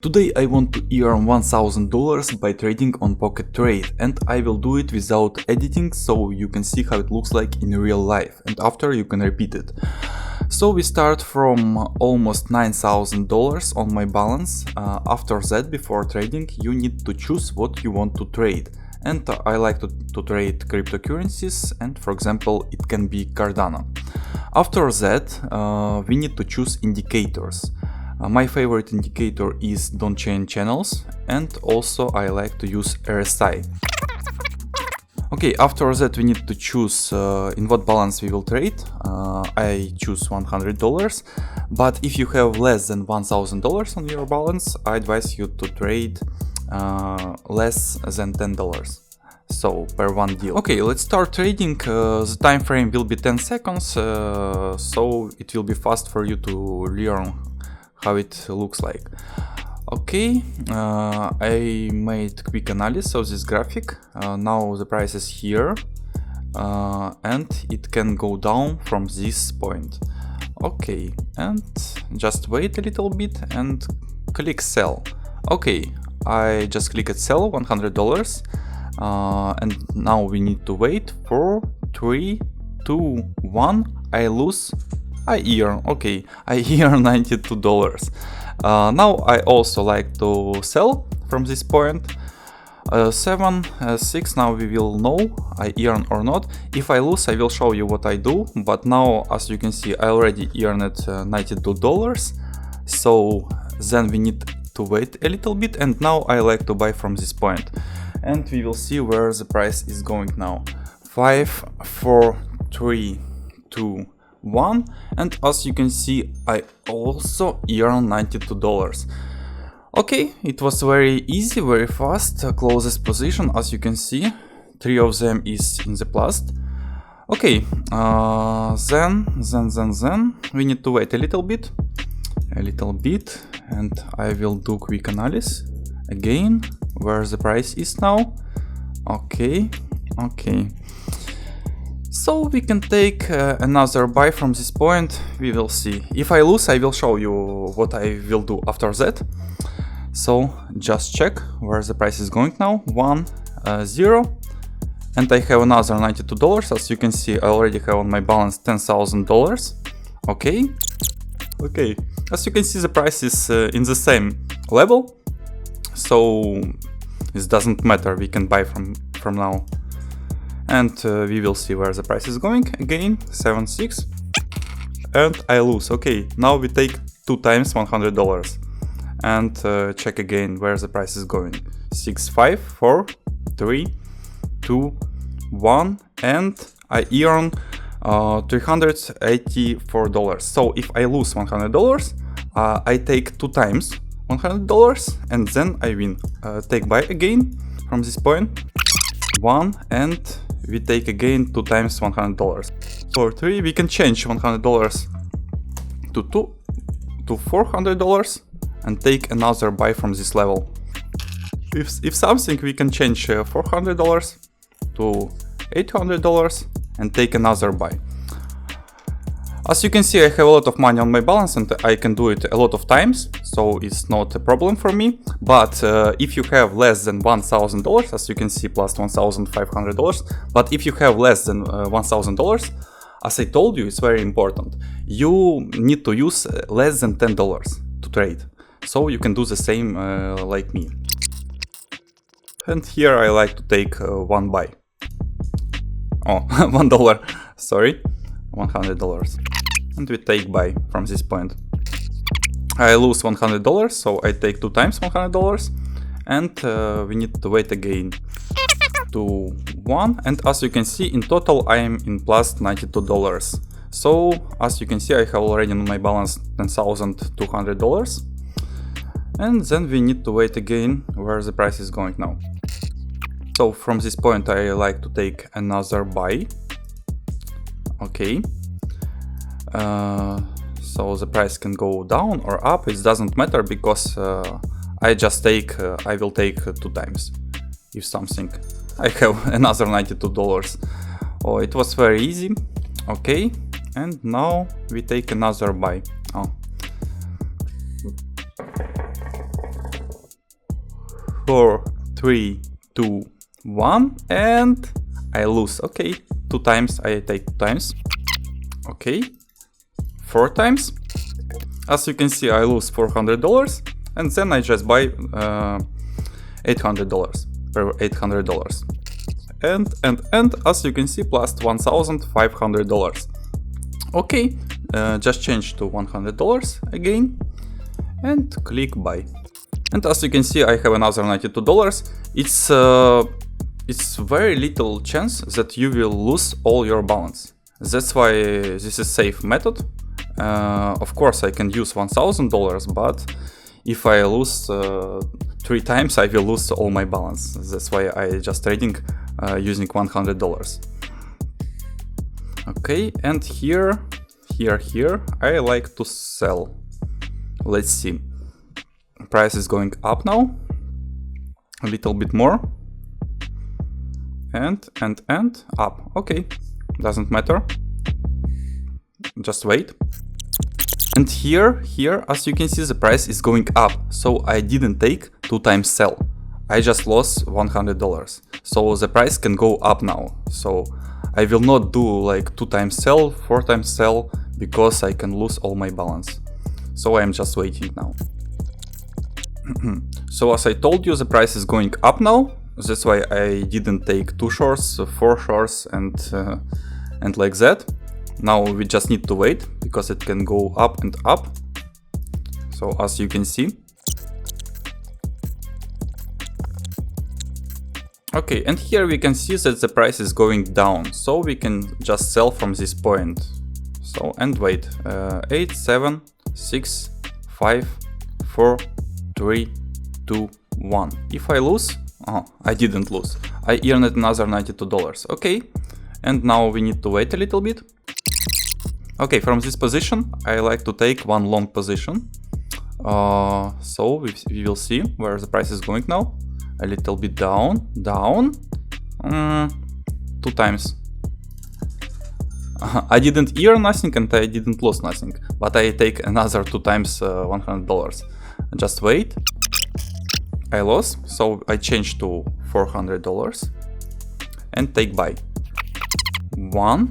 Today I want to earn $1000 by trading on Pocket Trade, and I will do it without editing, so you can see how it looks like in real life, and after you can repeat it. So we start from almost $9000 on my balance. After that, before trading, you need to choose what you want to trade. And I like to trade cryptocurrencies, and for example it can be Cardano. After that we need to choose indicators. My favorite indicator is Donchain channels, and also I like to use RSI. Okay, after that we need to choose in what balance we will trade. I choose $100, but if you have less than $1000 on your balance, I advise you to trade less than $10. So per one deal. Okay, let's start trading. The time frame will be 10 seconds, so it will be fast for you to learn how it looks like. Okay, I made quick analysis of this graphic. Now the price is here, and it can go down from this point. Okay, and just wait a little bit and click sell. Okay, I just clicked sell $100, and now we need to wait for 3, 2, 1. I lose. I earn, okay, I earn $92. Now I also like to sell from this point. 7, 6, now we will know I earn or not. If I lose, I will show you what I do, but now as you can see I already earned $92, so then we need to wait a little bit, and now I like to buy from this point, and we will see where the price is going now. 5, 4, 3, 2, 1, and as you can see I also earn $92. Okay, it was very easy, very fast. Closest position, as you can see, 3 of them is in the plus. Okay, then we need to wait a little bit, and I will do quick analysis again where the price is now. Okay. So we can take another buy from this point. We will see. If I lose, I will show you what I will do after that. So just check where the price is going now. 1, 0, and I have another $92. As you can see, I already have on my balance $10,000. Okay. As you can see, the price is in the same level, so this doesn't matter. We can buy from now. And we will see where the price is going. Again, 7, 6, and I lose. Okay, now we take 2 times $100 and check again where the price is going. 6, 5, 4, 3, 2, 1, and I earn $384. So if I lose $100, I take 2 times $100, and then I win. Take buy again from this point. 1, and we take again 2 times $100. For 3, we can change $100 to $400 and take another buy from this level. If something, we can change $400 to $800 and take another buy. As you can see, I have a lot of money on my balance, and I can do it a lot of times, so it's not a problem for me. But if you have less than $1000, as you can see, plus $1500, but if you have less than $1000, as I told you, it's very important. You need to use less than $10 to trade, so you can do the same like me. And here I like to take one buy. Oh, $1, sorry, $100. And we take buy from this point. I lose $100, so I take 2 times $100, and we need to wait again to 1, and as you can see, in total I am in plus $92. So as you can see, I have already on my balance $10,200, and then we need to wait again where the price is going now. So from this point I like to take another buy. Okay. So the price can go down or up, it doesn't matter, because I will take 2 times. If something, I have another $92. Oh, it was very easy. Okay, and now we take another buy. Oh. 4, 3, 2, 1, and I lose. Okay, 2 times, I take 2 times. Okay, 4 times. As you can see, I lose $400, and then I just buy $800 per $800. And as you can see, plus $1,500. Okay, just change to $100 again and click buy. And as you can see, I have another $92. It's very little chance that you will lose all your balance. That's why this is safe method. Of course, I can use $1,000, but if I lose 3 times, I will lose all my balance. That's why I just trading using $100. Okay, and here, I like to sell. Let's see. Price is going up now, a little bit more, and up. Okay, doesn't matter. Just wait. And here, as you can see, the price is going up, so I didn't take 2 times sell. I just lost $100. So the price can go up now. So I will not do like 2 times sell, 4 times sell, because I can lose all my balance. So I'm just waiting now. So as I told you, the price is going up now. That's why I didn't take 2 shorts, 4 shorts, and like that. Now we just need to wait, because it can go up and up. So as you can see. Okay, and here we can see that the price is going down, so we can just sell from this point. So, and wait, 8, 7, 6, 5, 4, 3, 2, 1. If I lose, I didn't lose. I earned another $92. Okay, and now we need to wait a little bit. Okay, from this position, I like to take 1 long position. So we will see where the price is going now. A little bit down, 2 times. I didn't earn nothing and I didn't lose nothing, but I take another 2 times $100. Just wait. I lost, so I change to $400 and take buy. 1,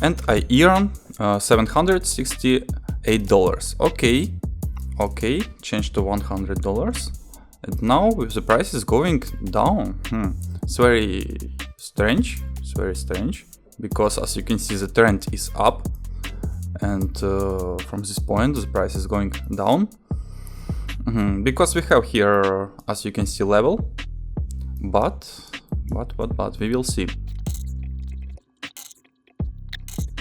and I earn $768. Okay, change to $100. And now the price is going down. It's very strange. Because as you can see, the trend is up, and from this point the price is going down. Because we have here, as you can see, level, but we will see.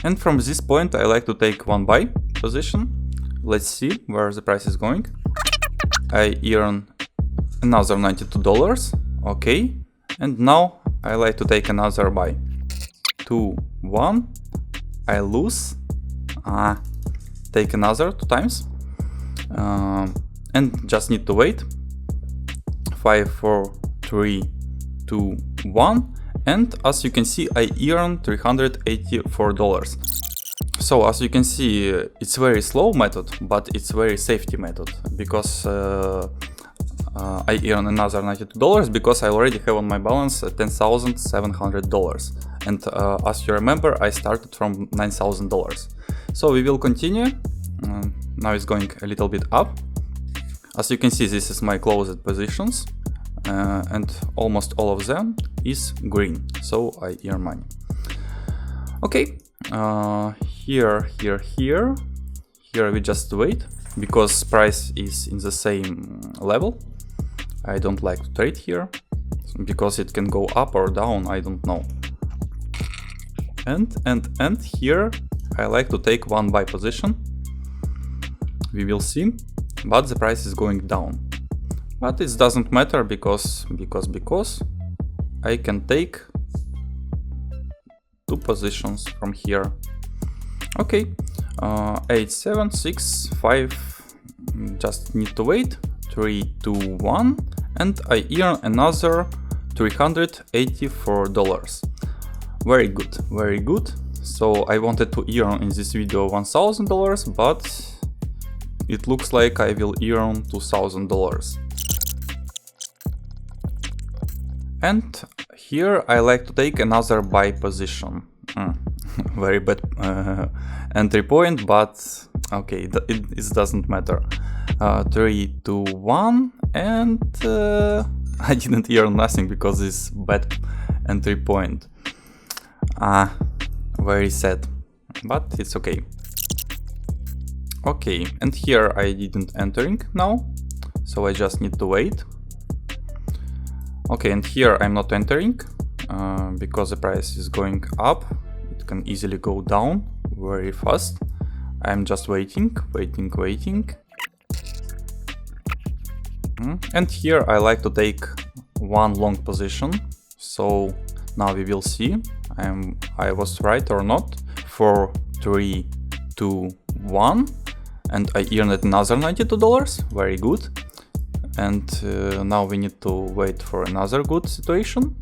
And from this point I like to take 1 buy position. Let's see where the price is going. I earn another $92. Okay, and now I like to take another buy. 2, 1. I lose. Take another 2 times. And just need to wait. 5, 4, 3, 2, 1. And as you can see, I earn $384. So as you can see, it's very slow method, but it's very safety method, because I earn another $92 because I already have on my balance $10,700. And as you remember, I started from $9,000. So we will continue. Now it's going a little bit up. As you can see, this is my closed positions, and almost all of them is green, so I earn money. Okay, here we just wait, because price is in the same level. I don't like to trade here, because it can go up or down, I don't know. And here I like to take 1 buy position. We will see, but the price is going down. But it doesn't matter, because I can take 2 positions from here. Okay, 8, 7, 6, 5, just need to wait. 3, 2, 1, and I earn another $384. Very good. So I wanted to earn in this video $1,000, but it looks like I will earn $2,000. And here I like to take another buy position. Very bad entry point, but okay, it doesn't matter. 3, 2, 1, and I didn't earn nothing because it's bad entry point. Very sad, but it's okay. Okay, and here I didn't entering now, so I just need to wait. Okay, and here I'm not entering because the price is going up. It can easily go down very fast. I'm just waiting. And here I like to take one long position. So now we will see I was right or not. 4, 3, 2, 1, and I earned another $92. Very good. And now we need to wait for another good situation.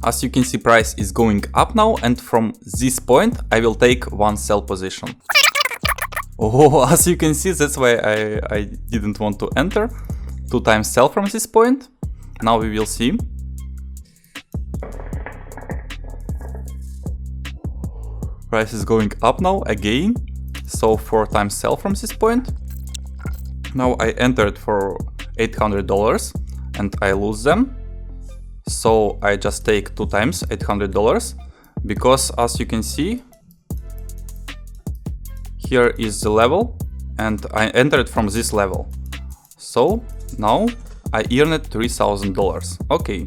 As you can see, price is going up now, and from this point I will take one sell position. Oh, as you can see, that's why I didn't want to enter. 2 times sell from this point. Now we will see. Price is going up now again. So 4 times sell from this point. Now I entered for $800 and I lose them. So I just take 2 times $800 because as you can see, here is the level and I entered from this level. So now I earned $3,000. Okay,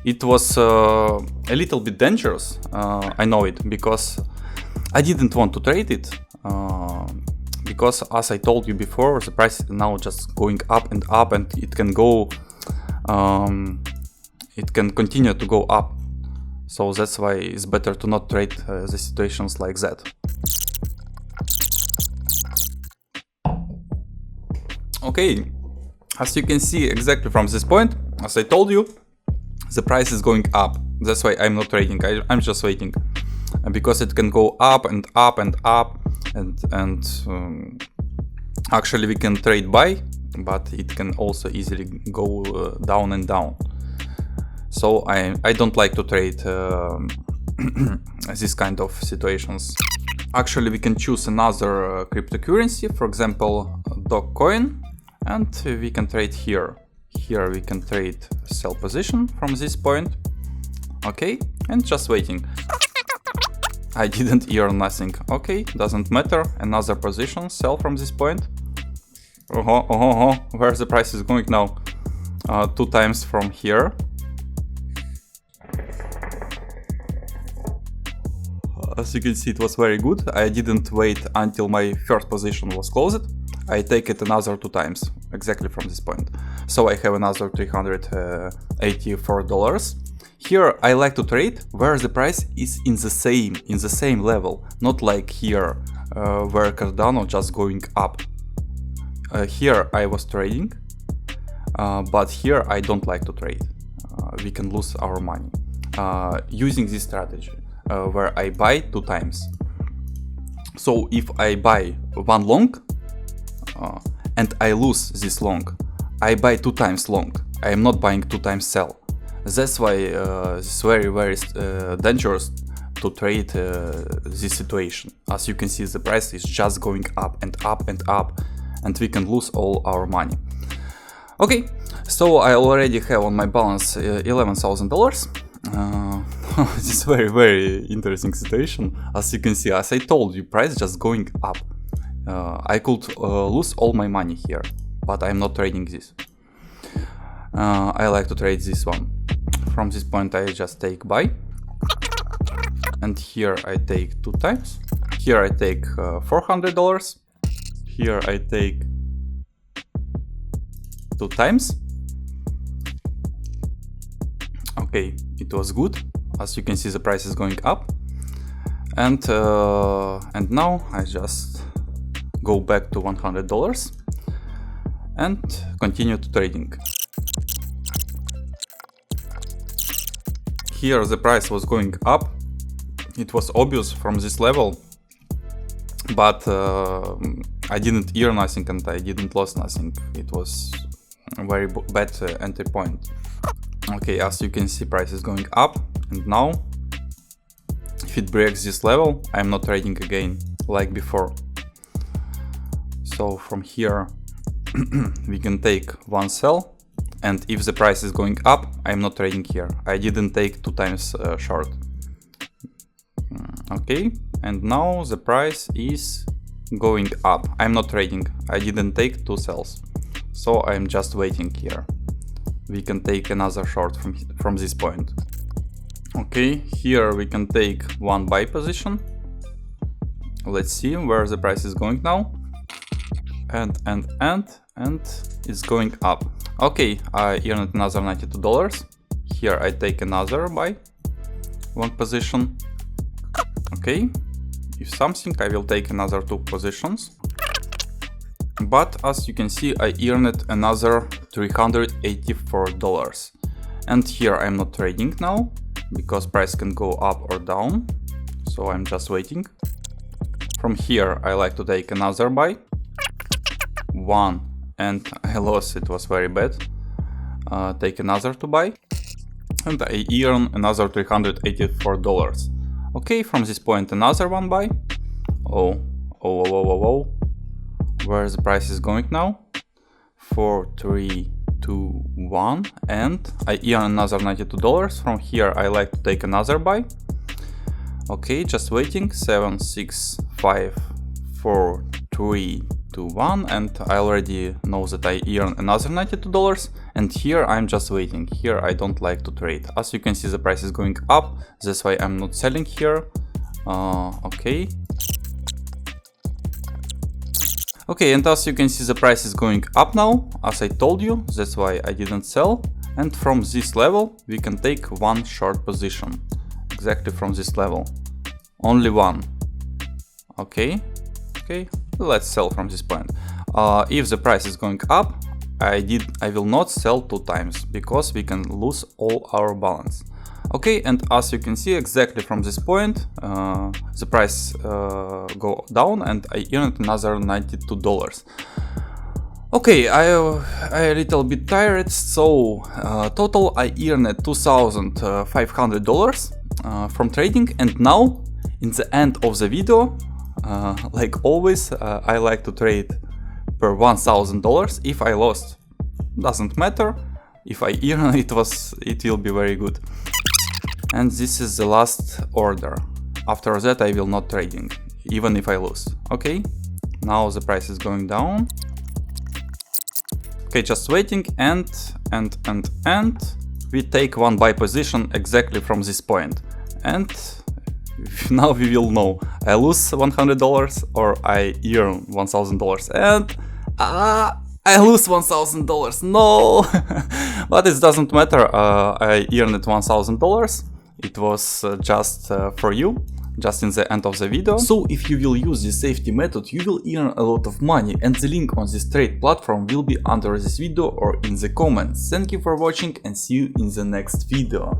it was a little bit dangerous, I know it, because I didn't want to trade it. Because as I told you before, the price is now just going up and it can go, it can continue to go up. So that's why it's better to not trade the situations like that. Okay, as you can see exactly from this point, as I told you, the price is going up. That's why I'm not trading, I'm just waiting. Because it can go up and actually we can trade buy, but it can also easily go down and down. So I don't like to trade this kind of situations. Actually we can choose another cryptocurrency, for example Dogecoin, and we can trade here. Here we can trade sell position from this point. Okay, and just waiting. I didn't earn nothing. Okay, doesn't matter. Another position, sell from this point. Where the price is going now? 2 times from here. As you can see, it was very good. I didn't wait until my first position was closed. I take it another 2 times, exactly from this point. So I have another $384. Here I like to trade where the price is in the same level, not like here where Cardano just going up. Here I was trading, but here I don't like to trade. We can lose our money using this strategy where I buy 2 times. So if I buy one long and I lose this long, I buy 2 times long. I am not buying 2 times sell. That's why it's very dangerous to trade this situation. As you can see, the price is just going up and we can lose all our money. Okay, so I already have on my balance $11,000. This is very interesting situation. As you can see, as I told you, price just going up. I could lose all my money here, but I'm not trading this. I like to trade this one. From this point I just take buy, and here I take 2 times. Here I take $400. Here I take 2 times. Okay, it was good. As you can see, the price is going up, and now I just go back to $100 and continue to trading. Here the price was going up. It was obvious from this level, but I didn't earn nothing and I didn't lose nothing. It was a very bad entry point. Okay, as you can see, price is going up, and now if it breaks this level, I'm not trading again like before. So from here we can take one sell, and if the price is going up, I'm not trading here. I didn't take 2 times short. Okay, and now the price is going up. I'm not trading. I didn't take 2 sells, so I'm just waiting here. We can take another short from this point. Okay, here we can take one buy position. Let's see where the price is going now. And it's going up. Okay, I earned another $92. Here I take another buy, long position. Okay, if something, I will take another 2 positions. But as you can see, I earned another $384. And here I'm not trading now, because price can go up or down. So I'm just waiting. From here I like to take another buy. One, and I lost, it was very bad. Take another to buy. And I earn another $384. Okay, from this point another one buy. Oh. Where the price is going now? 4, 3, 2, 1, and I earn another $92. From here I like to take another buy. Okay, just waiting. 7, 6, 5, 4, 3, 2, 1, and I already know that I earn another $92. And here I'm just waiting. Here I don't like to trade. As you can see, the price is going up. That's why I'm not selling here. Okay. Okay, and as you can see, the price is going up now, as I told you, that's why I didn't sell. And from this level, we can take one short position, exactly from this level. Only one. Okay, let's sell from this point. If the price is going up, I will not sell 2 times, because we can lose all our balance. Okay, and as you can see, exactly from this point, the price go down, and I earned another $92. Okay, I a little bit tired, so total I earned $2,500 from trading. And now, in the end of the video, like always, I like to trade per $1,000. If I lost, doesn't matter. If I earn, it will be very good. And this is the last order. After that I will not trading, even if I lose. Okay, now the price is going down. Okay, just waiting, and we take one buy position exactly from this point. And now we will know, I lose $100 or I earn $1,000. And I lose $1,000, no! But it doesn't matter, I earned $1,000. It was just for you, just in the end of the video. So if you will use this safety method, you will earn a lot of money, and the link on this trade platform will be under this video or in the comments. Thank you for watching, and see you in the next video.